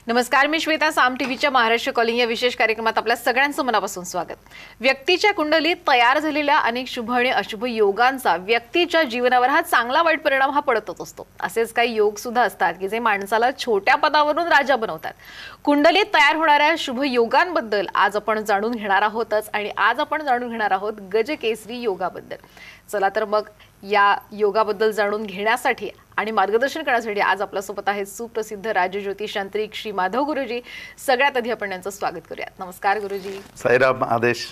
नमस्कार, मी श्वेता. साम टीव्हीच्या महाराष्ट्र कॉलिंग या विशेष कार्यक्रमात आपल्या सगळ्यांचं मनापासून स्वागत. व्यक्तीच्या कुंडलीत तयार झालेल्या अनेक शुभ आणि अशुभ योगांचा व्यक्तीच्या जीवनावर हा चांगला वाईट परिणाम हा पडतच असतो. असेच काही योग सुद्धा असतात की जे माणसाला छोट्या पदावरून राजा बनवतात. कुंडलीत तयार होणाऱ्या शुभ योगांबद्दल आज आपण जाणून घेणार आहोतच आणि आज आपण जाणून घेणार आहोत गजकेसरी योगाबद्दल. चला तर मग या योगाबद्दल जाणून घेण्यासाठी आणि मार्गदर्शन करण्यासाठी आज आपल्यासोबत आहेत सुप्रसिद्ध राजज्योतिषांत्रिक श्री माधव गुरुजी. सगळ्यात आधी आपण यांचं स्वागत करूयात. नमस्कार गुरुजी. साईराम आदेश.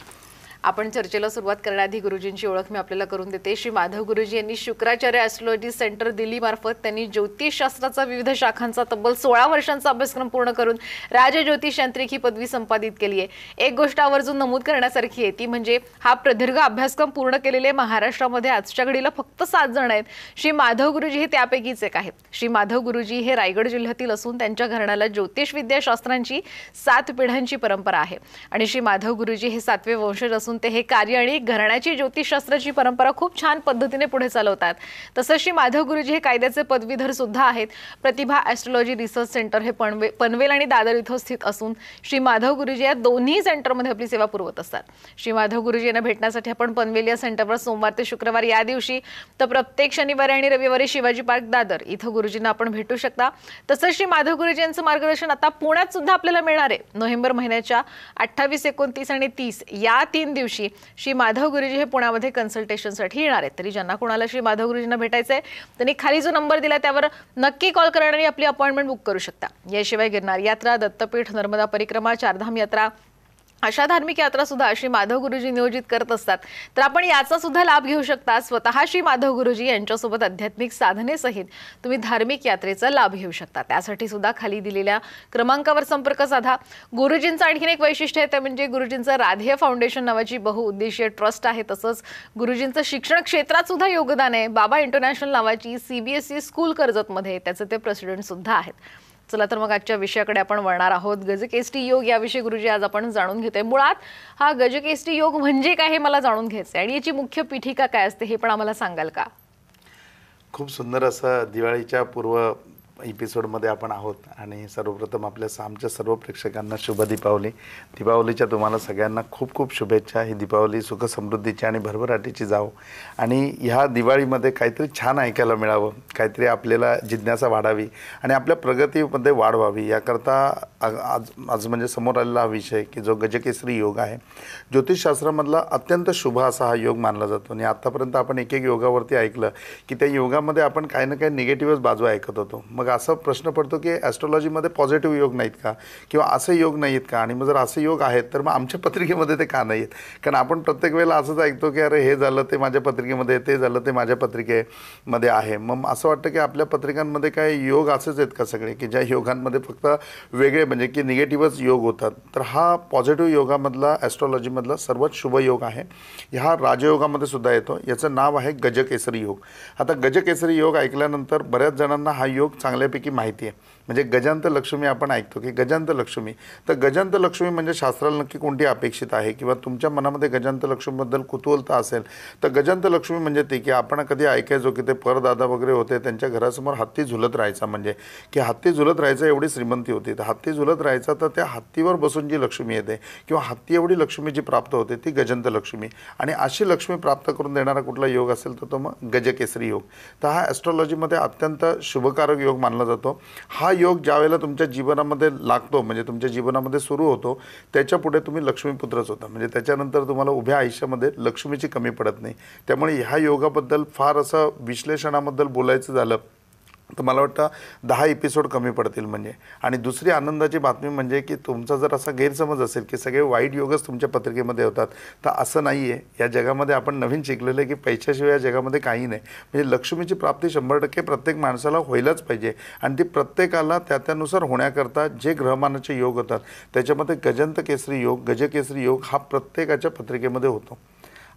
आपण चर्चेला सुरुवात करण्याआधी गुरुजींची ओळख मी आपल्याला करून देते. श्री माधव गुरुजी यांनी शुक्राचार्य ॲस्ट्रोलॉजी सेंटर दिल्ली मार्फत त्यांनी ज्योतिषशास्त्राचा विविध शाखांचा तब्बल 16 वर्षांचा अभ्यासक्रम पूर्ण करून राजज्योतिषांत्रिक ही पदवी संपादित केली आहे. एक गोष्ट आवर्जून नमूद करण्यासारखी आहे ती म्हणजे हा प्रदीर्घ अभ्यासक्रम पूर्ण केलेले महाराष्ट्रामध्ये आजच्या घडीला फक्त 7 जण आहेत. श्री माधव गुरुजी हे त्यापैकीच एक आहेत. श्री माधव गुरुजी हे रायगड जिल्ह्यातील असून त्यांच्या घराण्याला ज्योतिष विद्याशास्त्रांची 7 पिढ्यांची परंपरा आहे आणि श्री माधव गुरुजी हे 7वे वंशज असून ते हे कार्य आणि घराण्याची ज्योतिषशास्त्राची परंपरा खूप छान पद्धतीने पुढे चालवतात. तसंच श्री माधव गुरुजी हे कायद्याचे पदवीधर सुद्धा आहेत. प्रतिभा ॲस्ट्रोलॉजी रिसर्च सेंटर हे पनवेल आणि दादर इथं स्थित असून श्री माधव गुरुजी या दोन्ही सेंटरमध्ये आपली सेवा पुरवत असतात. श्री माधव गुरुजी यांना भेटण्यासाठी आपण पनवेल या सेंटरवर सोमवार ते शुक्रवार या दिवशी तर प्रत्येक शनिवारी आणि रविवारी शिवाजी पार्क दादर इथं गुरुजींना आपण भेटू शकता. तसंच श्री माधव गुरुजी यांचं मार्गदर्शन आता पुण्यात सुद्धा आपल्याला मिळणार आहे. नोव्हेंबर महिन्याच्या 28, 29 आणि 30 या 3 दिवशी श्री माधव गुरुजी हे पुण्यामध्ये कन्सल्टेशनसाठी येणार आहेत. तरी ज्यांना कोणाला श्री माधव गुरुजींना भेटायचंय त्यांनी खाली जो नंबर दिला त्यावर नक्की कॉल करणार आणि आपली अपॉइंटमेंट बुक करू शकता. याशिवाय गिरनार यात्रा, दत्तपीठ, नर्मदा परिक्रमा, चारधाम यात्रा अशा धार्मिक यात्रा सुद्धा श्री माधव गुरुजी नियोजित करत असतात. तर आपण याचा सुद्धा लाभ घेऊ शकता. स्वतः श्री माधव गुरुजी यांच्यासोबत आध्यात्मिक साधनेसहित तुम्ही धार्मिक यात्रेचा लाभ घेऊ शकता. त्यासाठी सुद्धा खाली दिलेल्या क्रमांकावर संपर्क साधा. गुरुजींचं आणखीन एक वैशिष्ट्य आहे ते म्हणजे गुरुजींचं राधेय फाउंडेशन नावाची बहुउद्देशीय ट्रस्ट आहे. तसंच गुरुजींचं शिक्षण क्षेत्रात सुद्धा योगदान आहे. बाबा इंटरनॅशनल नावाची CBSE स्कूल कर्जतमध्ये त्याचे ते प्रेसिडेंट सुद्धा आहेत. चला तर मग आजच्या विषयाकडे आपण वळणार आहोत. गजकेसरी योग याविषयी गुरुजी आज आपण जाणून घेतोय. मुळात हा गजकेसरी योग म्हणजे काय हे मला जाणून घ्यायचं आणि याची मुख्य पीठिका काय असते हे पण आम्हाला सांगाल का? खूप सुंदर असं दिवाळीच्या पूर्व एपिसोडमध्ये आपण आहोत आणि सर्वप्रथम आपल्या सामच्या सर्व प्रेक्षकांना शुभ दीपावली. दीपावलीच्या तुम्हाला सगळ्यांना खूप खूप शुभेच्छा. ही दीपावली सुख समृद्धीची आणि भरभराटीची जावो आणि ह्या दिवाळीमध्ये काहीतरी छान ऐकायला मिळावं, काहीतरी आपल्याला जिज्ञासा वाढावी आणि आपल्या प्रगतीमध्ये वाढ व्हावी याकरता आज म्हणजे समोर आलेला हा विषय की जो गजकेसरी योग आहे. ज्योतिषशास्त्रामधला अत्यंत शुभ असा हा योग मानला जातो आणि आतापर्यंत आपण एक योगावरती ऐकलं की त्या योगामध्ये आपण काही ना काही निगेटिव्हच बाजू ऐकत होतो. मग असा प्रश्न पडतो की ॲस्ट्रोलॉजीमध्ये पॉझिटिव्ह योग नाहीत का किंवा असे योग नाही आहेत का आणि मग जर असे योग आहेत तर मग आमच्या पत्रिकेमध्ये ते का नाही आहेत? कारण आपण प्रत्येक वेळेला असंच ऐकतो की अरे हे झालं ते माझ्या पत्रिकेमध्ये, ते झालं ते माझ्या पत्रिकेमध्ये आहे. मग असं वाटतं की आपल्या पत्रिकांमध्ये काय योग असेच आहेत का सगळे की ज्या योगांमध्ये फक्त वेगळे म्हणजे की निगेटिव्हच योग होतात? तर हा पॉझिटिव्ह योगामधला ॲस्ट्रॉलॉजीमधला सर्वात शुभ योग आहे. ह्या राजयोगामध्ये सुद्धा येतो. याचं नाव आहे गजकेसरी योग. आता गजकेसरी योग ऐकल्यानंतर बऱ्याच जणांना हा योग चांगल्यापैकी माहिती आहे. म्हणजे गजांत लक्ष्मी आपण ऐकतो की गजांत लक्ष्मी, तर गजांत लक्ष्मी म्हणजे शास्त्राला नक्की कोणती अपेक्षित आहे किंवा तुमच्या मनामध्ये गजांत लक्ष्मीबद्दल कुतूहलता असेल तर गजांत लक्ष्मी म्हणजे ते की आपण कधी ऐकायचो की ते परदादा वगैरे होते त्यांच्या घरासमोर हत्ती झुलत राहायचा, म्हणजे की हत्ती झुलत राहायचा एवढी श्रीमंती होती. तर हत्ती झुलत राहायचा तर त्या हत्तीवर बसून जी लक्ष्मी येते किंवा हत्ती एवढी लक्ष्मी जी प्राप्त होते ती गजंत लक्ष्मी. आणि अशी लक्ष्मी प्राप्त करून देणारा कुठला योग असेल तर तो मग गजकेसरी योग. तर हा ॲस्ट्रॉलॉजीमध्ये अत्यंत शुभकारक योग मानला जातो. हा योग ज्या वेळेला तुमच्या जीवनामध्ये लागतो म्हणजे तुमच्या जीवनामध्ये सुरू होतो त्याच्या पुढे तुम्ही लक्ष्मीपुत्रच होता. म्हणजे त्याच्यानंतर तुम्हाला उभ्या आयुष्यामध्ये लक्ष्मीची कमी पडत नाही. त्यामुळे ह्या योगाबद्दल फार असं विश्लेषणाबद्दल बोलायचं झालं तर मला वाटतं 10 एपिसोड कमी पडतील म्हणजे. आणि दुसरी आनंदाची बातमी म्हणजे की तुमचा जर असा गैरसमज असेल की सगळे वाईट योगच तुमच्या पत्रिकेमध्ये होतात तर असं नाही आहे. या जगामध्ये आपण नवीन शिकलेलं आहे की पैशाशिवाय या जगामध्ये काही नाही. म्हणजे लक्ष्मीची प्राप्ती 100% प्रत्येक माणसाला व्हायलाच पाहिजे आणि ती प्रत्येकाला त्यानुसार होण्याकरता जे ग्रहमानाचे योग होतात त्याच्यामध्ये गजंत केसरी योग, गजकेसरी योग हा प्रत्येकाच्या पत्रिकेमध्ये होतो.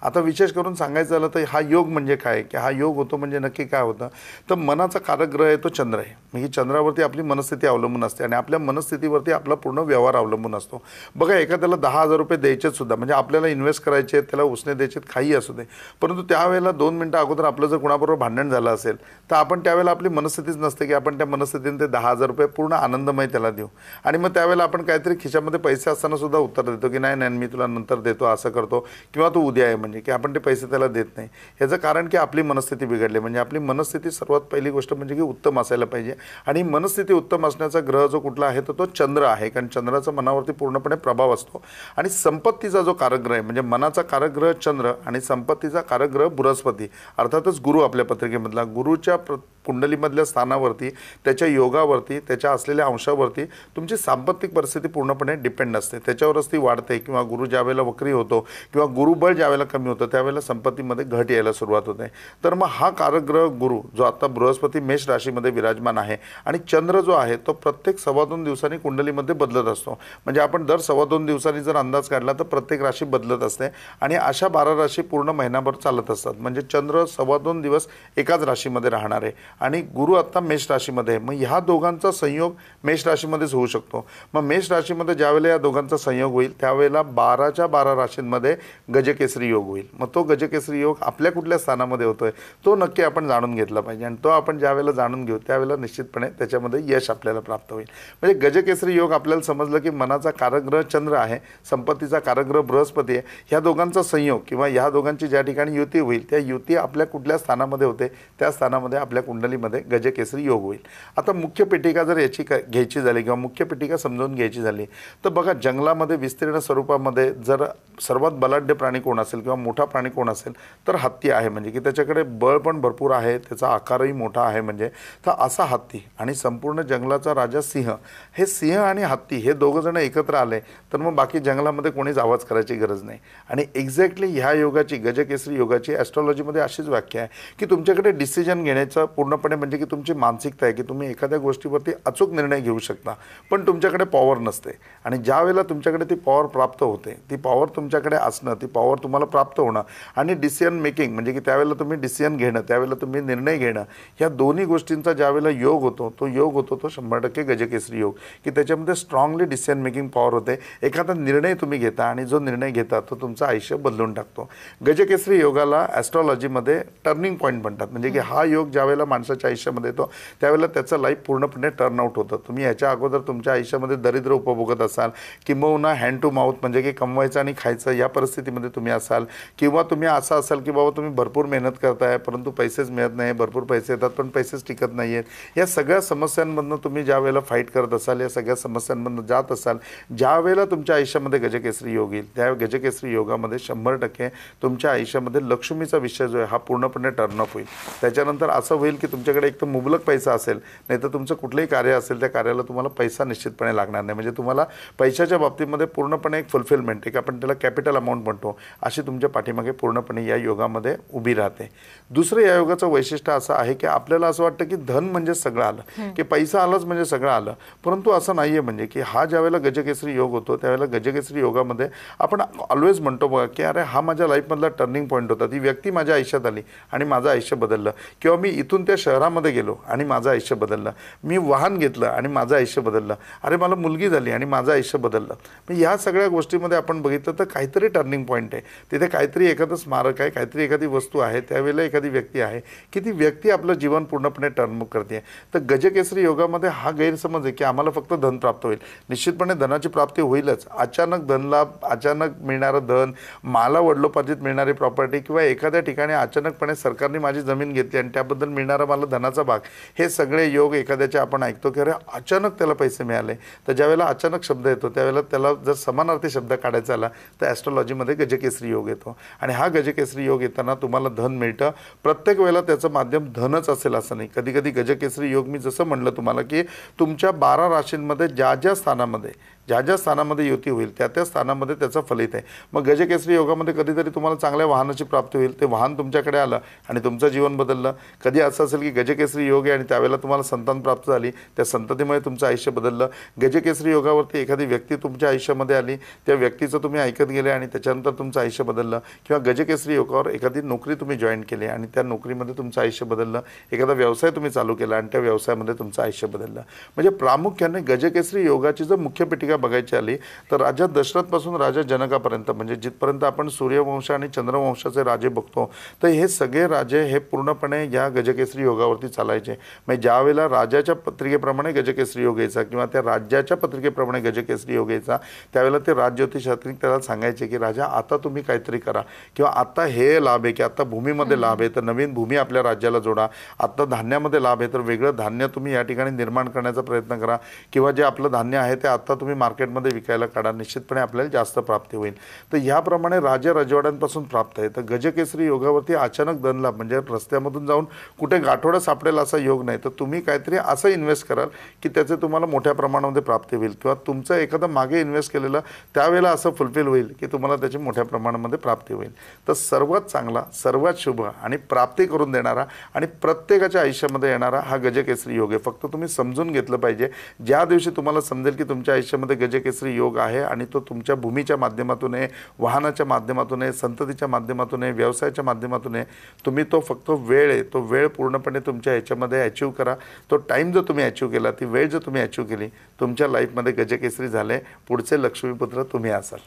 आता विशेष करून सांगायचं झालं तर हा योग म्हणजे काय, की हा योग होतो म्हणजे नक्की काय होतं, तर मनाचा कारक ग्रह आहे तो चंद्र आहे. म्हणजे चंद्रावरती आपली मनस्थिती अवलंबून असते आणि आपल्या मनस्थितीवरती आपला पूर्ण व्यवहार अवलंबून असतो. बघा, एखाद्याला 10,000 रुपये द्यायचेच सुद्धा, म्हणजे आपल्याला इन्व्हेस्ट करायचे आहेत, त्याला उसने द्यायचे काही असू दे, परंतु त्यावेळेला 2 मिनिटं अगोदर आपलं जर कुणाबरोबर भांडण झालं असेल तर आपण त्यावेळेला आपली मनस्थितीच नसते की आपण त्या मनस्थितीने ते 10,000 रुपये पूर्ण आनंदमय त्याला देऊ. आणि मग त्यावेळेला आपण काहीतरी खिशामध्ये पैसे असताना सुद्धा उत्तर देतो की नाही नाही मी तुला नंतर देतो, असं करतो, किंवा तू उद्या आहे, म्हणजे की आपण ते पैसे त्याला देत नाही. याचं कारण की आपली मनस्थिती बिघडली. म्हणजे आपली मनस्थिती सर्वात पहिली गोष्ट म्हणजे की उत्तम असायला पाहिजे. आणि मनस्थिती उत्तम असण्याचा ग्रह जो कुठला आहे तो चंद्र आहे, कारण चंद्राचा मनावरती पूर्णपणे प्रभाव असतो. आणि संपत्तीचा जो कारक ग्रह आहे, म्हणजे मनाचा कारक ग्रह चंद्र आणि संपत्तीचा कारक ग्रह बृहस्पती, अर्थातच गुरु आपल्या पत्रिकेमधला. गुरुच्या कुंडलीमधल्या स्थानावरती, त्याच्या योगावरती, त्याच्या असलेल्या अंशावरती तुमची सांपत्तिक परिस्थिती पूर्णपणे डिपेंड असते. त्याच्यावरच ती वाढते. किंवा गुरु ज्यावेळेला वक्री होतो किंवा गुरुबळ ज्यावेळेला कमी होतं त्यावेळेला संपत्तीमध्ये घट यायला सुरुवात होते. तर मग हा कारक ग्रह गुरु जो आता बृहस्पती मेष राशीमध्ये विराजमान आहे आणि चंद्र जो आहे तो प्रत्येक 2.25 दिवसांनी कुंडलीमध्ये बदलत असतो. म्हणजे आपण दर 2.25 दिवसांनी जर अंदाज काढला तर प्रत्येक राशी बदलत असते आणि अशा 12 राशी पूर्ण महिनाभर चालत असतात. म्हणजे चंद्र 2.25 दिवस एकाच राशीमध्ये राहणार आहे आणि गुरु आता मेष राशीमध्ये आहे. मग ह्या दोघांचा संयोग मेष राशीमध्येच होऊ शकतो. मग मेष राशीमध्ये ज्यावेळेला या दोघांचा संयोग होईल त्यावेळेला 12च्या 12 राशींमध्ये गजकेसरी योग होईल. मग तो गजकेसरी योग आपल्या कुठल्या स्थानामध्ये होतोय तो नक्की आपण जाणून घेतला पाहिजे आणि तो आपण ज्यावेळेला जाणून घेऊ त्यावेळेला निश्चितपणे त्याच्यामध्ये यश आपल्याला प्राप्त होईल. म्हणजे गजकेसरी योग आपल्याला समजलं की मनाचा कारकग्रह चंद्र आहे, संपत्तीचा कारकग्रह बृहस्पती आहे. ह्या दोघांचा संयोग किंवा ह्या दोघांची ज्या ठिकाणी युती होईल त्या युती आपल्या कुठल्या स्थानामध्ये होते त्या स्थानामध्ये आपल्या कुंडलीमध्ये गजकेसरी योग होईल. आता मुख्य पीठिका जर याची घ्यायची झाली किंवा मुख्य पीठिका समजावून घ्यायची झाली तर बघा, जंगलामध्ये विस्तीर्ण स्वरूपामध्ये जर सर्वात बलाढ्य प्राणी कोण असेल किंवा मोठा प्राणी कोण असेल तर हत्ती आहे. म्हणजे की त्याच्याकडे बळ पण भरपूर आहे, त्याचा आकारही मोठा आहे. म्हणजे तर असा हत्ती आणि संपूर्ण जंगलाचा राजा सिंह, हे सिंह आणि हत्ती हे दोघं जण एकत्र आले तर मग बाकी जंगलामध्ये कोणीच आवाज करायची गरज नाही. आणि एक्झॅक्टली ह्या योगाची, गजकेसरी योगाची ॲस्ट्रॉलॉजीमध्ये अशीच व्याख्या आहे की तुमच्याकडे डिसिजन घेण्याचं पूर्णपणे म्हणजे की तुमची मानसिकता आहे की तुम्ही एखाद्या गोष्टीवरती अचूक निर्णय घेऊ शकता पण तुमच्याकडे पॉवर नसते. आणि ज्या वेळेला तुमच्याकडे ती पॉवर प्राप्त होते, ती पॉवर तुमच्याकडे असणं, ती पॉवर तुम्हाला प्राप्त होणं आणि डिसिजन मेकिंग म्हणजे की त्यावेळेला तुम्ही डिसिजन घेणं, त्यावेळेला तुम्ही निर्णय घेणं, ह्या दोन्ही गोष्टींचा ज्यावेळेला योग होतो तो योग होतो तो 100% गजकेसरी योग, की त्याच्यामध्ये स्ट्रॉंगली डिसिजन मेकिंग पॉवर होते. एखादा निर्णय तुम्ही घेता आणि जो निर्णय घेता तो तुमचं आयुष्य बदलून टाकतो. गजकेसरी योगाला ॲस्ट्रॉलॉजीमध्ये टर्निंग पॉईंट म्हणतात. म्हणजे की हा योग ज्यावेळेला माणसाच्या आयुष्यामध्ये येतो त्यावेळेला त्याचं लाईफ पूर्णपणे टर्नआउट होतं. तुम्ही याच्या अगोदर तुमच्या आयुष्यामध्ये दरिद्र उपभोगत असाल किंबहुना हँड टू माउथ म्हणजे की कमवायचं आणि खायचं या परिस्थितीमध्ये तुम्ही असाल, किंवा तुम्ही असं असाल की बाबा तुम्ही भरपूर मेहनत करताय परंतु पैसेच मिळत नाही, भरपूर पैसे येतात पण पैसेच टिकत नाही आहेत. या सगळ्या समस्यांमधनं तुम्ही ज्या वेळेला फाईट करत असाल, या सगळ्या समस्यांमधनं जात असाल, ज्या वेळेला तुमच्या आयुष्यामध्ये गजकेसरी योग येईल त्या गजकेसरी योगामध्ये 100% तुमच्या आयुष्यामध्ये लक्ष्मीचा विषय जो आहे हा पूर्णपणे टर्नअप होईल. त्याच्यानंतर असं होईल की तुमच्याकडे एक तर मुबलक पैसा असेल, नाही तर तुमचं कुठलंही कार्य असेल त्या कार्याला तुम्हाला पैसा निश्चितपणे लागणार नाही. म्हणजे तुम्हाला पैशाच्या बाबतीमध्ये पूर्णपणे एक फुलफिलमेंट, एक आपण त्याला कॅपिटल अमाऊंट म्हणतो, अशी तुमच्या पाठीमागे पूर्णपणे या योगामध्ये उभी राहते. दुसरं या योगाचं वैशिष्ट्य असं आहे की आपल्याला असं वाटतं की धन म्हणजे सगळं आलं, की पैसा आलाच म्हणजे सगळं आलं, परंतु असं नाही आहे. म्हणजे की हा ज्यावेळेला गजकेसरी योग होतो त्यावेळेला गजकेसरी योगामध्ये आपण ऑलवेज म्हणतो बघा की अरे हा माझ्या लाईफमधला टर्निंग पॉईंट होता, ती व्यक्ती माझ्या आयुष्यात आली आणि माझं आयुष्य बदललं, किंवा मी इथून त्या शहरामध्ये गेलो आणि माझं आयुष्य बदललं, मी वाहन घेतलं आणि माझं आयुष्य बदललं, अरे मला मुलगी झाली आणि माझं आयुष्य बदललं. मग ह्या सगळ्या गोष्टीमध्ये आपण बघितलं तर काहीतरी टर्निंग पॉईंट आहे, तिथे काहीतरी एखादं स्मारक आहे, काहीतरी एखादी वस्तू आहे, त्यावेळेला एखादी व्यक्ती आहे की ती व्यक्ती आपलं जीवन पूर्णपणे टर्न करते. तर गजकेसरी योगामध्ये हा गैरसमज आहे की आम्हाला फक्त धन प्राप्त होईल. निश्चितपणे धनाची प्राप्ती होईलच. अचानक धनलाभ, अचानक मिळणारं धन, मला वडिलोपार्जित मिळणारी प्रॉपर्टी, किंवा एखाद्या ठिकाणी अचानकपणे सरकारने माझी जमीन घेतली आणि त्याबद्दल मिळणारा मला धनाचा भाग, हे सगळे योग एखाद्याचे आपण ऐकतो की अरे अचानक त्याला पैसे मिळाले. तर ज्यावेळेला अचानक शब्द येतो त्यावेळेला त्याला जर समानार्थी शब्द काढायचा आला तर ॲस्ट्रॉलॉजीमध्ये गजकेसरी योग येतो. आणि हा गजकेसरी योग येताना तुम्हाला धन मिळतं. प्रत्येक वेळेला त्याचं माध्यम धनच असेल असं नाही. कधी कधी गजकेसरी योग मी जसं म्हणलं तुम्हाला की तुमच्या 12 राशींमध्ये ज्या ज्या स्थानामध्ये ज्या ज्या स्थानामध्ये युती होईल त्या त्या स्थानामध्ये त्याचं फलित आहे. मग गजकेसरी योगामध्ये कधीतरी तुम्हाला चांगल्या वाहनाची प्राप्ती होईल, ते वाहन तुमच्याकडे आलं आणि तुमचं जीवन बदललं. कधी असं असेल की गजकेसरी योग आहे आणि त्यावेळेला तुम्हाला संतान प्राप्त झाली, त्या संततीमुळे तुमचं आयुष्य बदललं. गजकेसरी योगावरती एखादी व्यक्ती तुमच्या आयुष्यामध्ये आली, त्या व्यक्तीचं तुम्ही ऐकत गेले आणि त्याच्यानंतर तुमचं आयुष्य बदललं. किंवा गजकेसरी योगावर एखादी नोकरी तुम्ही जॉईन केली आणि त्या नोकरीमध्ये तुमचं आयुष्य बदललं. एखादा व्यवसाय तुम्ही चालू केला आणि त्या व्यवसायामध्ये तुमचं आयुष्य बदललं. म्हणजे प्रामुख्याने गजकेसरी योगाची जर मुख्य पीठिका बघायची आली तर राजा दशरथपासून राजा जनकापर्यंत, म्हणजे जिथपर्यंत आपण सूर्यवंश आणि चंद्रवंशाचे राजे बघतो, तर हे सगळे राजे हे पूर्णपणे या गजकेसरी योगावरती चालायचे. म्हणजे ज्या वेळेला राजाच्या पत्रिकेप्रमाणे गजकेसरी योग यायचा किंवा त्या राज्याच्या पत्रिकेप्रमाणे गजकेसरी योग यायचा, त्यावेळेला ते राजज्योतिषात्री त्याला सांगायचे की राजा आता तुम्ही काहीतरी करा, किंवा आता हे लाभ आहे की आता भूमीमध्ये लाभ आहे तर नवीन भूमी आपल्या राज्याला जोडा, आता धान्यामध्ये लाभ आहे तर वेगळं धान्य तुम्ही या ठिकाणी निर्माण करण्याचा प्रयत्न करा, किंवा जे आपलं धान्य आहे ते आता तुम्ही मार्केटमध्ये विकायला काढा, निश्चितपणे आपल्याला जास्त प्राप्ती होईल. तर ह्याप्रमाणे राजे राजवाड्यांपासून प्राप्त आहे. तर गजकेसरी योगावरती अचानक धनलाभ म्हणजे रस्त्यामधून जाऊन कुठे गाठोडा सापडेल असा योग नाही, तर तुम्ही काहीतरी असं इन्व्हेस्ट कराल की त्याचे तुम्हाला मोठ्या प्रमाणामध्ये प्राप्ती होईल, किंवा तुमचं एखादं मागे इन्व्हेस्ट केलेलं त्यावेळेला असं फुलफिल होईल की तुम्हाला त्याची मोठ्या प्रमाणामध्ये प्राप्ती होईल. तर सर्वात चांगला, सर्वात शुभ आणि प्राप्ती करून देणारा आणि प्रत्येकाच्या आयुष्यामध्ये येणारा हा गजकेसरी योग आहे. फक्त तुम्ही समजून घेतलं पाहिजे. ज्या दिवशी तुम्हाला समजेल की तुमच्या आयुष्यामध्ये गजकेसरी योग आहे आणि तो तुमच्या भूमीच्या माध्यमातून आहे, वाहनाच्या माध्यमातून आहे, संततीच्या माध्यमातून आहे, व्यवसायाच्या माध्यमातून आहे, तुम्ही तो फक्त वेळ आहे, तो वेळ पूर्णपणे तुमच्या ह्याच्यामध्ये अचीव करा. तो टाईम जर तुम्ही अचीव केला, ती वेळ जर तुम्ही अचीव केली, तुमच्या लाईफमध्ये गजकेसरी झाले, पुढचे लक्ष्मीपुत्र तुम्ही असाल.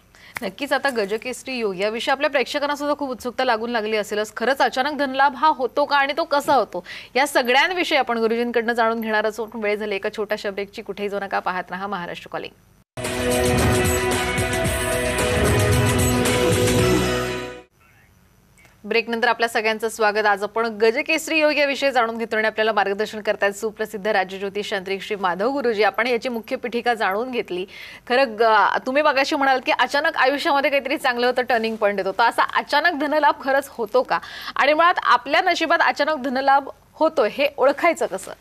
नक्कीच. आता गजकेसरी योग याविषयी आपल्या प्रेक्षकांना सुद्धा खूप उत्सुकता लागून लागली असेलच. खरंच अचानक धनलाभ हा होतो का आणि तो कसा होतो, या सगळ्यांविषयी आपण गुरुजींकडनं जाणून घेणार आहोत. वेळ झाली एका छोट्याशा ब्रेकची. कुठेही जाऊ नका, पाहत रहा महाराष्ट्र कॉलिंग. ब्रेक नंतर आपल्या सगळ्यांचं स्वागत. आज आपण गजकेसरी योग याविषयी जाणून घेतो आणि आपल्याला मार्गदर्शन करतायत सुप्रसिद्ध राजज्योतिष तांत्रिक श्री माधव गुरुजी. आपण याची मुख्य पीठिका जाणून घेतली. खरं तुम्ही मगाशी म्हणाल की अचानक आयुष्यामध्ये काहीतरी चांगलं होतं, टर्निंग पॉईंट येतो, तर असा अचानक धनलाभ खरंच होतो का, आणि मुळात आपल्या नशिबात अचानक धनलाभ होतोय हे ओळखायचं कसं?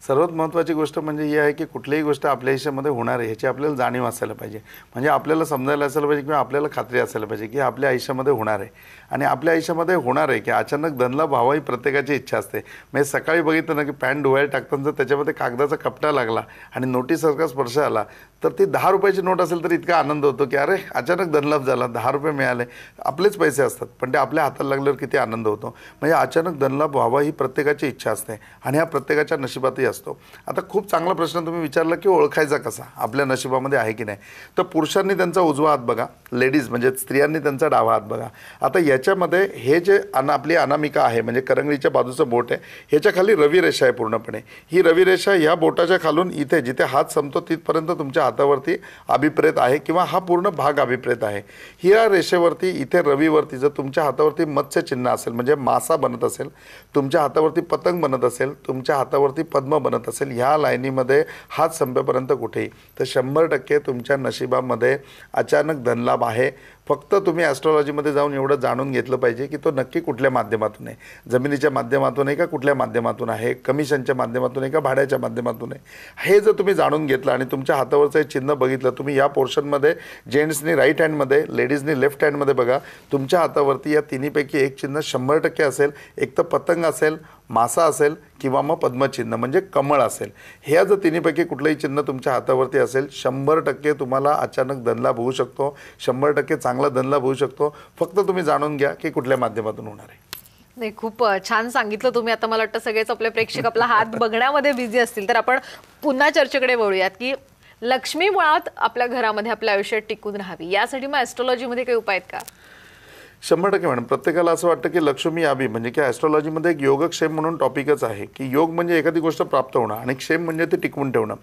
सर्वात महत्त्वाची गोष्ट म्हणजे ही आहे की कुठलीही गोष्ट आपल्या आयुष्यामध्ये होणार आहे ह्याची आपल्याला जाणीव असायला पाहिजे. म्हणजे आपल्याला समजायला असायला पाहिजे किंवा आपल्याला खात्री असायला पाहिजे की आपल्या आयुष्यामध्ये होणार आहे. आणि आपल्या आयुष्यामध्ये होणार आहे की अचानक धनलाभ व्हावा ही प्रत्येकाची इच्छा असते. म्हणजे सकाळी बघितलं ना की पॅन्ट धुवायला टाकताना जर त्याच्यामध्ये कागदाचा कपटा लागला आणि नोटीसारखा स्पर्श आला, तर ती 10 रुपयाची नोट असेल तर इतका आनंद होतो की अरे अचानक धनलाभ झाला, 10 रुपये मिळाले. आपलेच पैसे असतात पण ते आपल्या हाताला लागल्यावर किती आनंद होतो. म्हणजे अचानक धनलाभ व्हावा ही प्रत्येकाची इच्छा असते आणि हा प्रत्येकाच्या नशिबातही असतो. आता खूप चांगला प्रश्न तुम्ही विचारला की ओळखायचा कसा, आपल्या नशिबामध्ये आहे की नाही. तर पुरुषांनी त्यांचा उजवा हात बघा, लेडीज म्हणजे स्त्रियांनी त्यांचा डावा हात बघा. आता याच्यामध्ये हे जे आपली अनामिका आहे म्हणजे करंगळीच्या बाजूचं बोट आहे, ह्याच्या खाली रवी रेषा आहे पूर्णपणे. ही रवी रेषा ह्या बोटाच्या खालून इथे जिथे हात संपतो तिथपर्यंत तुमच्या हातावरती अभिप्रेत आहे किंवा हा पूर्ण भाग अभिप्रेत आहे. ह्या रेषेवरती इथे रवीवरती जर तुमच्या हातावरती मत्स्य चिन्ह असेल म्हणजे मासा बनत असेल, तुमच्या हातावरती पतंग बनत असेल, तुमच्या हातावरती पद्म बनत असेल, ह्या लाईनीमध्ये हात संपेपर्यंत कुठेही, तर 100% तुमच्या नशिबामध्ये अचानक धनलाभ आहे. फक्त तुम्ही ॲस्ट्रॉलॉजीमध्ये जाऊन एवढं जाणून घेतलं पाहिजे की तो नक्की कुठल्या माध्यमातून आहे. जमिनीच्या माध्यमातून आहे का कुठल्या माध्यमातून आहे, कमिशनच्या माध्यमातून आहे का भाड्याच्या माध्यमातून आहे. हे जर तुम्ही जाणून घेतलं आणि तुमच्या हातावरचं हे चिन्ह बघितलं, तुम्ही या पोर्शनमध्ये जेंट्सनी राईट हँडमध्ये, लेडीजनी लेफ्ट हँडमध्ये बघा, तुमच्या हातावरती या तिन्हीपैकी एक चिन्ह 100% असेल. एक तर पतंग असेल, मासा असेल किंवा मग पद्मचिन्ह म्हणजे कमळ असेल. ह्या जर तिन्हीपैकी कुठलंही चिन्ह तुमच्या हातावरती असेल, 100% तुम्हाला अचानक धनलाभ होऊ शकतो, 100% चांगला धनलाभ होऊ शकतो. फक्त तुम्ही जाणून घ्या की कुठल्या माध्यमातून होणार आहे. नाही, खूप छान सांगितलं तुम्ही. आता मला वाटतं सगळेच आपले प्रेक्षक आपला हात बघण्यामध्ये बिझी असतील, तर आपण पुन्हा चर्चेकडे वळूयात की लक्ष्मी मुळात आपल्या घरामध्ये आपल्या आयुष्यात टिकून राहावी यासाठी मग ॲस्ट्रॉलॉजीमध्ये काही उपाय आहेत का? 100% मॅडम. प्रत्येकाला असं वाटतं की लक्ष्मी यावी म्हणजे की ॲस्ट्रॉलॉजीमध्ये एक योगक्षेम म्हणून टॉपिकच आहे की योग म्हणजे एखादी गोष्ट प्राप्त होणं आणि क्षेम म्हणजे ते टिकवून ठेवणं.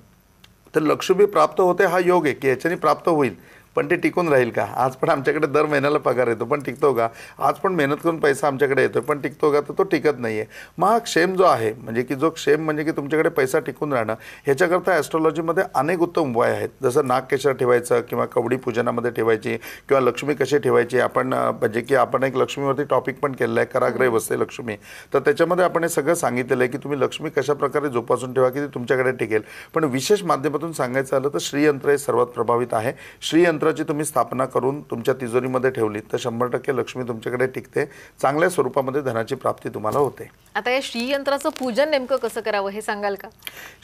तर लक्ष्मी प्राप्त होते हा योग आहे की याच्याने प्राप्त होईल, पण ते टिकून राहील का? आज पण आमच्याकडे दर महिन्याला पगार येतो, पण टिकतो का? आज पण मेहनत करून पैसा आमच्याकडे येतो, पण टिकतो का? तर तो टिकत नाही आहे. मग हा क्षेम जो आहे, म्हणजे की जो क्षेम म्हणजे की तुमच्याकडे पैसा टिकून राहणं, ह्याच्याकरता ॲस्ट्रॉलॉजीमध्ये अनेक उत्तम उपाय आहेत. जसं नागकेशर ठेवायचं किंवा कवडी पूजनामध्ये ठेवायची किंवा लक्ष्मी कशी ठेवायची. आपण म्हणजे की आपण एक लक्ष्मीवरती टॉपिक पण केलेला आहे, कराग्रही बसते लक्ष्मी. तर त्याच्यामध्ये आपण हे सगळं सांगितलेलं आहे की तुम्ही लक्ष्मी कशा प्रकारे जोपासून ठेवा की ती तुमच्याकडे टिकेल. पण विशेष माध्यमातून सांगायचं झालं तर श्रीयंत्र हे सर्वात प्रभावित आहे. श्रीयंत्राची तुम्ही स्थापना करून तुमच्या तिजोरीमध्ये ठेवली तर 100% लक्ष्मी तुमच्याकडे टिकते, चांगल्या स्वरूपामध्ये धनाची प्राप्ती तुम्हाला होते. आता या श्रीयंत्राचं पूजन नेमकं कसं करावं हे सांगाल का?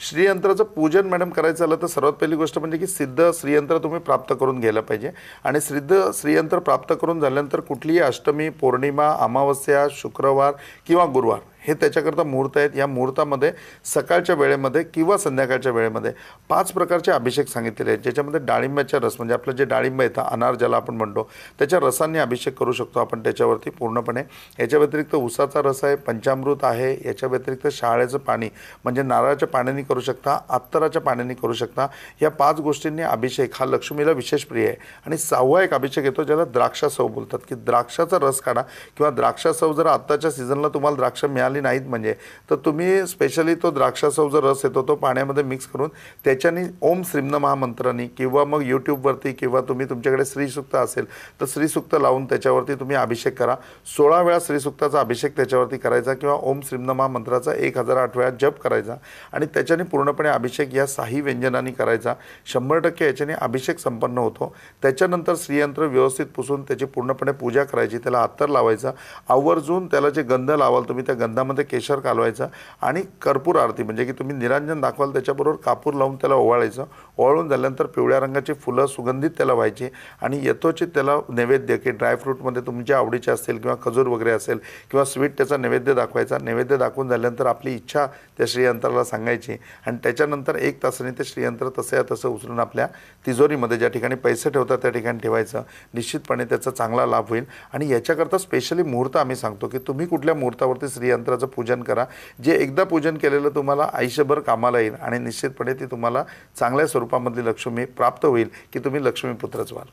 श्रीयंत्राचं पूजन मॅडम करायचं झालं तर सर्वात पहिली गोष्ट म्हणजे की सिद्ध श्रीयंत्र तुम्ही प्राप्त करून घ्यायला पाहिजे. आणि सिद्ध श्रीयंत्र प्राप्त करून झाल्यानंतर कुठलीही अष्टमी, पौर्णिमा, अमावस्या, शुक्रवार किंवा गुरुवार हे त्याच्याकरता मुहूर्त आहेत. या मुहूर्तामध्ये सकाळच्या वेळेमध्ये किंवा संध्याकाळच्या वेळेमध्ये 5 प्रकारचे अभिषेक सांगितलेले आहेत, ज्याच्यामध्ये डाळिंबाचा रस म्हणजे आपलं जे डाळिंब येतं अनार ज्याला आपण म्हणतो त्याच्या रसांनी अभिषेक करू शकतो आपण त्याच्यावरती पूर्णपणे. याच्या व्यतिरिक्त उसाचा रस आहे, पंचामृत आहे, याच्या व्यतिरिक्त शहाळ्याचं पाणी म्हणजे नारळाच्या पाण्याने करू शकता, अत्तराच्या पाण्याने करू शकता. या 5 गोष्टींनी अभिषेक हा लक्ष्मीला विशेष प्रिय आहे. आणि 6वा एक अभिषेक येतो ज्याला द्राक्षासव बोलतात, की द्राक्षाचा रस काढा किंवा द्राक्षासव जर आत्ताच्या सीझनला तुम्हाला द्राक्ष मिळाली नाहीत म्हणजे तर तुम्ही स्पेशली तो द्राक्षासव जो रस येतो तो पाण्यामध्ये मिक्स करून त्याच्याने ओम श्रीम नमः मंत्राने किंवा मग यूट्यूबवरती किंवा तुम्ही तुमच्याकडे श्रीसुक्त असेल तर श्रीसुक्त लावून त्याच्यावरती तुम्ही अभिषेक करा. 16 वेळा श्रीसुक्ताचा अभिषेक त्याच्यावरती करायचा किंवा ओम श्रीम नमः मंत्राचा 1008 वेळा जप करायचा आणि त्याच्याने पूर्णपणे अभिषेक या 6 व्यंजनांनी करायचा. 100% याच्याने अभिषेक संपन्न होतो. त्याच्यानंतर श्रीयंत्र व्यवस्थित पुसून त्याची पूर्णपणे पूजा करायची, त्याला अत्तर लावायचा, आवर्जून त्याला जे गंध लावाल तुम्ही त्या गंधामध्ये केशर कालवायचं आणि कर्पूर आरती म्हणजे की तुम्ही निरांजन दाखवाल त्याच्याबरोबर कापूर लावून त्याला ओवाळायचं. ओवाळून झाल्यानंतर पिवळ्या रंगाची फुलं सुगंधित त्याला व्हायची आणि यथोचित त्याला नैवेद्य की ड्रायफ्रूटमध्ये तुमच्या आवडीचे असतील किंवा खजूर वगैरे असेल किंवा स्वीट त्याचा नैवेद्य दाखवायचा. नैवेद्य दाखवून झाल्यानंतर आपली इच्छा त्या श्रीयंत्राला सांगायची आणि त्याच्यानंतर 1 तासाने ते श्रीयंत्र तसं तसं उचलून आपल्या तिजोरीमध्ये ज्या ठिकाणी पैसे ठेवतात त्या ठिकाणी ठेवायचं. निश्चितपणे त्याचा चांगला लाभ होईल. आणि याच्याकरता स्पेशली मुहूर्त आम्ही सांगतो की तुम्ही कुठल्या मुहूर्तावरती श्रीयंत्राचं पूजन करा, जे एकदा पूजन केलेलं तुम्हाला आयुष्यभर कामाला येईल आणि निश्चितपणे ती तुम्हाला चांगल्या स्वरूपामधली लक्ष्मी प्राप्त होईल की तुम्ही लक्ष्मीपुत्रच व्हाल.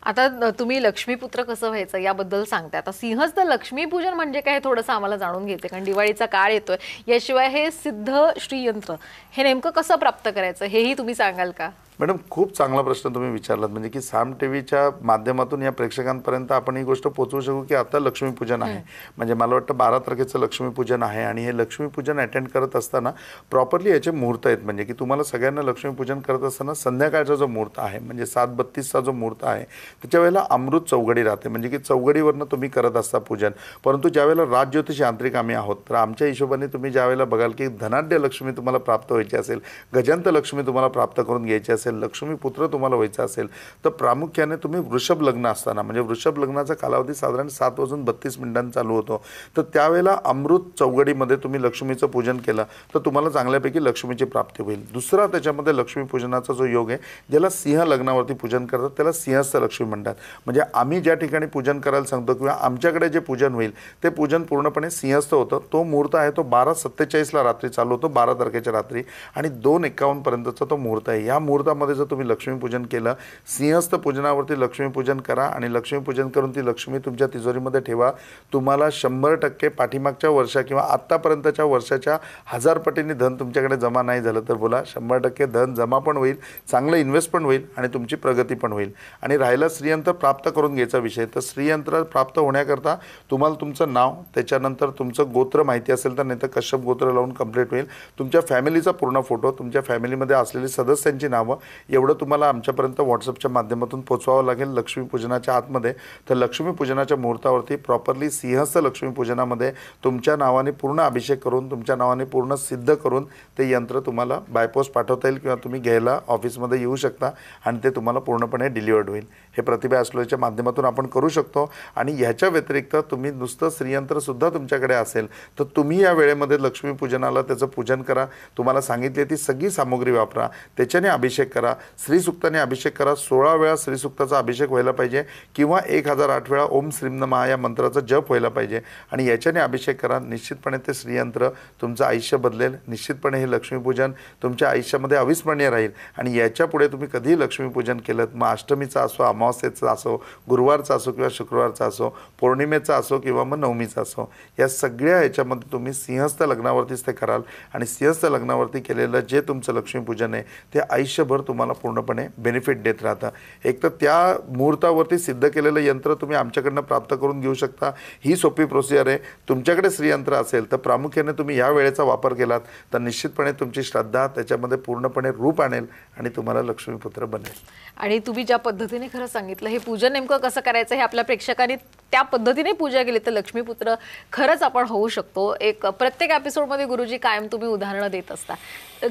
आता तुम्ही लक्ष्मीपुत्र कसं व्हायचं याबद्दल सांगताय. आता सिंहस्थ लक्ष्मीपूजन म्हणजे काय थोडंसं आम्हाला जाणून घ्यायचं, कारण दिवाळीचा काळ येतोय. याशिवाय हे सिद्ध श्रीयंत्र हे नेमकं कसं प्राप्त करायचं हेही तुम्ही सांगाल का? मॅडम खूप चांगला प्रश्न तुम्ही विचारलात. म्हणजे की साम टीव्हीच्या माध्यमातून या प्रेक्षकांपर्यंत आपण ही गोष्ट पोहोचवू शकू की आता लक्ष्मीपूजन आहे. म्हणजे मला वाटतं 12 तारखेचं लक्ष्मीपूजन आहे आणि हे लक्ष्मीपूजन अटेंड करत असताना प्रॉपरली याचे मुहूर्त आहेत. म्हणजे की तुम्हाला सगळ्यांना लक्ष्मीपूजन करत असताना संध्याकाळचा जो मुहूर्त आहे म्हणजे 7:32चा जो मुहूर्त आहे त्याच्या वेळेला अमृत चौघडी राहते. म्हणजे की चौघडीवरनं तुम्ही करत असता पूजन. परंतु ज्यावेळेला राजज्योतिष यांत्रिक आम्ही आहोत तर आमच्या हिशोबाने तुम्ही ज्यावेळेला बघाल की धनाढ्य लक्ष्मी तुम्हाला प्राप्त व्हायची असेल, गजंत लक्ष्मी तुम्हाला प्राप्त करून घ्यायची असेल, लक्ष्मीपुत्र तुम्हाला व्हायचं असेल तर प्रामुख्याने तुम्ही वृषभ लग्न असताना म्हणजे वृषभ लग्नाचा कालावधी साधारण 7:32 चालू होतो तर त्यावेळेला अमृत चौघडीमध्ये तुम्ही लक्ष्मीचं पूजन केलं तर तुम्हाला चांगल्यापैकी लक्ष्मीची प्राप्ती होईल. दुसरा त्याच्यामध्ये लक्ष्मीपूजनाचा जो योग आहे ज्याला सिंह लग्नावरती पूजन करतात त्याला सिंहस्थ लक्ष्मी म्हणतात. म्हणजे आम्ही ज्या ठिकाणी पूजन करायला सांगतो किंवा आमच्याकडे जे पूजन होईल ते पूजन पूर्णपणे सिंहस्थ होतं. तो मुहूर्त आहे तो 12:47ला रात्री चालू होतो, 12 तारखेच्या रात्री आणि 2:51 पर्यंतचा तो मुहूर्त आहे. या मुहूर्तामध्ये जर तुम्ही लक्ष्मीपूजन केलं, सिंहस्थ पूजनावरती लक्ष्मीपूजन करा आणि लक्ष्मीपूजन करून ती लक्ष्मी तुमच्या तिजोरीमध्ये ठेवा. तुम्हाला 100% पाठीमागच्या वर्षा किंवा आत्तापर्यंतच्या वर्षाच्या 1000 पटीने धन तुमच्याकडे जमा नाही झालं तर बोला 100% धन जमा पण होईल, चांगलं इन्व्हेस्ट पण होईल आणि तुमची प्रगती पण होईल. आणि राहिला श्रीयंत्र प्राप्त करून घ्यायचा विषय तर श्रीयंत्र प्राप्त होण्याकरता तुम्हाला तुमचं नाव, त्याच्यानंतर तुमचं गोत्र माहिती असेल तर नाही तर कश्यप गोत्र लावून कंप्लीट होईल. तुमच्या फॅमिलीचा पूर्ण फोटो, तुमच्या फॅमिलीमध्ये असलेली सदस्यांची नावं एवढं तुम्हाला आमच्यापर्यंत व्हॉट्सअपच्या माध्यमातून पोचवावं लागेल लक्ष्मीपूजनाच्या आतमध्ये. तर लक्ष्मीपूजनाच्या मुहूर्तावरती प्रॉपरली सिंहस्थ लक्ष्मीपूजनामध्ये तुमच्या नावाने पूर्ण अभिषेक करून तुमच्या नावाने पूर्ण सिद्ध करून ते यंत्र तुम्हाला बायपोस्ट पाठवता येईल किंवा तुम्ही घ्यायला ऑफिसमध्ये येऊ शकता आणि ते तुम्हाला पूर्णपणे डिलिव्हर्ड होईल. हे प्रतिभा ॲस्ट्रोलॉजीच्या माध्यमातून आपण करू शकतो. आणि ह्याच्या व्यतिरिक्त तुम्ही नुसतं श्रीयंत्रसुद्धा तुमच्याकडे असेल तर तुम्ही या वेळेमध्ये लक्ष्मीपूजनाला त्याचं पूजन करा. तुम्हाला सांगितले ती सगळी सामुग्री वापरा, त्याच्याने अभिषेक अभिषेक करा, श्रीसुक्ताने अभिषेक करा. 16 वेळा श्रीसुक्ताचा अभिषेक व्हायला पाहिजे किंवा 1008 वेळा ओम श्रीम नमः या मंत्राचा जप व्हायला पाहिजे आणि याच्याने अभिषेक करा. निश्चितपणे ते श्रीयंत्र तुमचं आयुष्य बदलेल. निश्चितपणे हे लक्ष्मीपूजन तुमच्या आयुष्यामध्ये अविस्मरणीय राहील आणि याच्या पुढे तुम्ही कधीही लक्ष्मीपूजन केलं, मग अष्टमीचा असो, अमावस्येचा असो, गुरुवारचा असो किंवा शुक्रवारचा असो, पौर्णिमेचा असो किंवा मग नवमीचा असो, या सगळ्या याच्यामध्ये तुम्ही सिंहस्थ लग्नावरतीच ते कराल आणि सिंहस्थ लग्नावरती केलेलं जे तुमचं लक्ष्मीपूजन आहे ते आयुष्यभर तुम्हाला पूर्णपणे बेनिफिट देत राहतं. एक तर त्या मुहूर्तावरती सिद्ध केलेलं यंत्र तुम्ही आमच्याकडनं प्राप्त करून घेऊ शकता. ही सोपी प्रोसिजर आहे. तुमच्याकडे श्रीयंत्र असेल तर प्रामुख्याने तुम्ही या वेळेचा वापर केलात तर निश्चितपणे तुमची श्रद्धा त्याच्यामध्ये पूर्णपणे रूप आणेल आणि तुम्हाला लक्ष्मीपुत्र बनेल. आणि तुम्ही ज्या पद्धतीने खरं सांगितलं, हे पूजन नेमकं कसं करायचं हे आपल्या प्रेक्षकांनी त्या पद्धतीने पूजा केली तर लक्ष्मीपुत्र खरंच आपण होऊ शकतो. एक प्रत्येक एपिसोडमध्ये गुरुजी कायम तुम्ही उदाहरणं देत असता.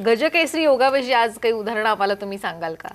गजकेसरी योगाविषयी आज काही उदाहरणं आम्हाला तुम्ही सांगाल का?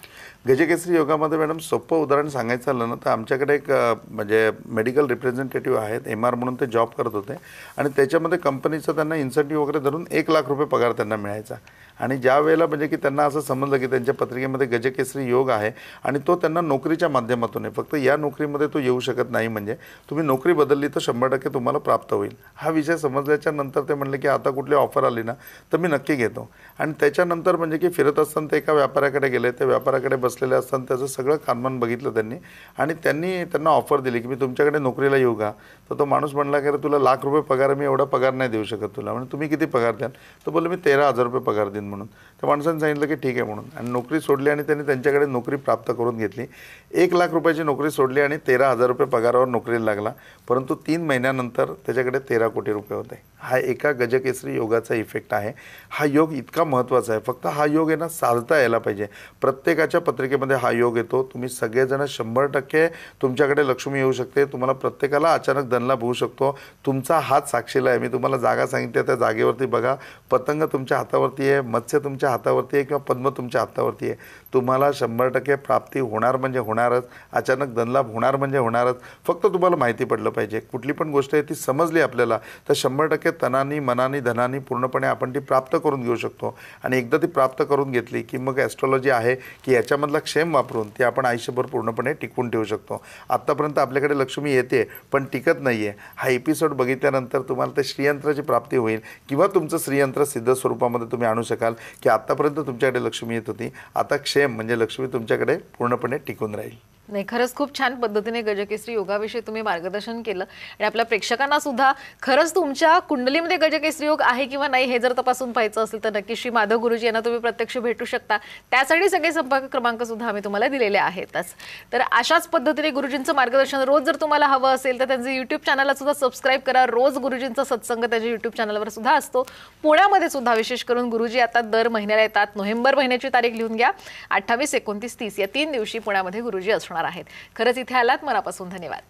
गजकेसरी योगामध्ये मॅडम सोपं उदाहरण सांगायचं झालं ना तर आमच्याकडे एक म्हणजे मेडिकल रिप्रेझेंटेटिव्ह आहेत, MR म्हणून ते जॉब करत होते आणि त्याच्यामध्ये कंपनीचं त्यांना इन्सेंटिव्ह वगैरे धरून 1 लाख रुपये पगार त्यांना मिळायचा. आणि ज्या वेळेला म्हणजे की त्यांना असं समजलं की त्यांच्या पत्रिकेमध्ये गजकेसरी योग आहे आणि तो त्यांना नोकरीच्या माध्यमातून आहे, फक्त या नोकरीमध्ये तो येऊ शकत नाही, म्हणजे तुम्ही नोकरी बदलली तर 100% तुम्हाला प्राप्त होईल. हा विषय समजल्याच्या नंतर ते म्हणले की आता कुठली ऑफर आली ना तर मी नक्की घेतो. आणि त्याच्यानंतर म्हणजे की फिरत असताना ते एका व्यापाऱ्याकडे गेले. त्या व्यापाऱ्याकडे बसलेले असताना त्याचं सगळं कानमान बघितलं त्यांनी आणि त्यांना ऑफर दिली की मी तुमच्याकडे नोकरीला येऊ का? तर तो माणूस म्हणला की तुला ₹1,00,000 पगार, मी एवढा पगार नाही देऊ शकत तुला. म्हणजे तुम्ही किती पगार द्याल? तर बोलले मी ₹13,000 पगार देईन म्हणून. त्या माणसाने सांगितलं की ठीक आहे म्हणून आणि नोकरी सोडली आणि त्यांनी त्यांच्याकडे नोकरी प्राप्त करून घेतली. ₹1,00,000 नोकरी सोडली आणि ₹13,000 पगारावर नोकरीला लागला. परंतु 3 महिन्यानंतर त्याच्याकडे 13 कोटी रुपये होते. हा एका गजकेसरी योगाचा इफेक्ट आहे. हा योग इतका महत्त्वाचा आहे. फक्त हा योग आहे ना साधता यायला पाहिजे. प्रत्येकाच्या पत्रिकेमध्ये हा योग येतो. तुम्ही सगळेजण 100% तुमच्याकडे लक्ष्मी येऊ शकते. तुम्हाला प्रत्येकाला अचानक धनलाभ होऊ शकतो. तुमचा हात साक्षीला आहे. मी तुम्हाला जागा सांगितली, त्या जागेवरती बघा. पतंग तुमच्या हातावरती आहे, मत्स्य तुमच्या हातावरती आहे किंवा पद्म तुमच्या हातावरती आहे. तुम्हाला 100% प्राप्ती होणार म्हणजे होणारच. अचानक धनलाभ होणार म्हणजे होणारच. फक्त तुम्हाला माहिती पडलं पाहिजे. कुठली पण गोष्ट आहे ती समजली आपल्याला तर 100% तनानी, मनानी, धनानी पूर्णपणे आपण ती प्राप्त करून घेऊ शकतो. आणि एकदा ती प्राप्त करून घेतली की मग ॲस्ट्रॉलॉजी आहे की याच्यामधला क्षेम वापरून ती आपण आयुष्यभर पूर्णपणे टिकवून ठेवू शकतो. आत्तापर्यंत आपल्याकडे लक्ष्मी येते पण टिकत नाही आहे. हा एपिसोड बघितल्यानंतर तुम्हाला ते श्रीयंत्राची प्राप्ती होईल किंवा तुमचं श्रीयंत्र सिद्ध स्वरूपामध्ये तुम्ही आणू शकाल की आत्तापर्यंत तुमच्याकडे लक्ष्मी येत होती, आता क्षेम म्हणजे लक्ष्मी तुमच्याकडे पूर्णपणे टिकून राहील. नाही, खरंच खूप छान पद्धतीने गजकेसरी योगाविषयी तुम्ही मार्गदर्शन केलं आणि आपल्या प्रेक्षकांना सुद्धा खरंच तुमच्या कुंडलीमध्ये गजकेसरी योग आहे किंवा नाही हे जर तपासून पाहायचं असेल तर नक्की श्री माधव गुरुजी यांना तुम्ही प्रत्यक्ष भेटू शकता. त्यासाठी सगळे संपर्क क्रमांक सुद्धा आम्ही तुम्हाला दिलेले आहेतच. तर अशाच पद्धतीने गुरुजींचं मार्गदर्शन रोज जर तुम्हाला हवं असेल तर त्यांचं YouTube चॅनलला सुद्धा सबस्क्राईब करा. रोज गुरुजींचा सत्संग त्याच्या YouTube चॅनलवर सुद्धा असतो. पुण्यामध्ये सुद्धा विशेष करून गुरुजी आता दर महिन्याला येतात. नोव्हेंबर महिन्याची तारीख लिहून घ्या. 28, 29, 30 या 3 दिवशी पुण्यामध्ये गुरुजी असणार आहेत. खरंच इथे आलात, मनापासून धन्यवाद.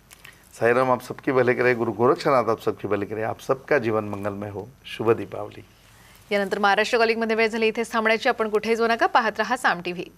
साईराम आप सबकी भले करे. गुरु गोरक्षनाथ आप सबकी भले करे. आप सबका जीवन मंगलमय हो. शुभ दीपावली. यानंतर महाराष्ट्र कॉलिंगमध्ये वेळ झाली इथेच थांबण्याची. आपण कुठेही जाऊ नका, पाहत रहा साम TV.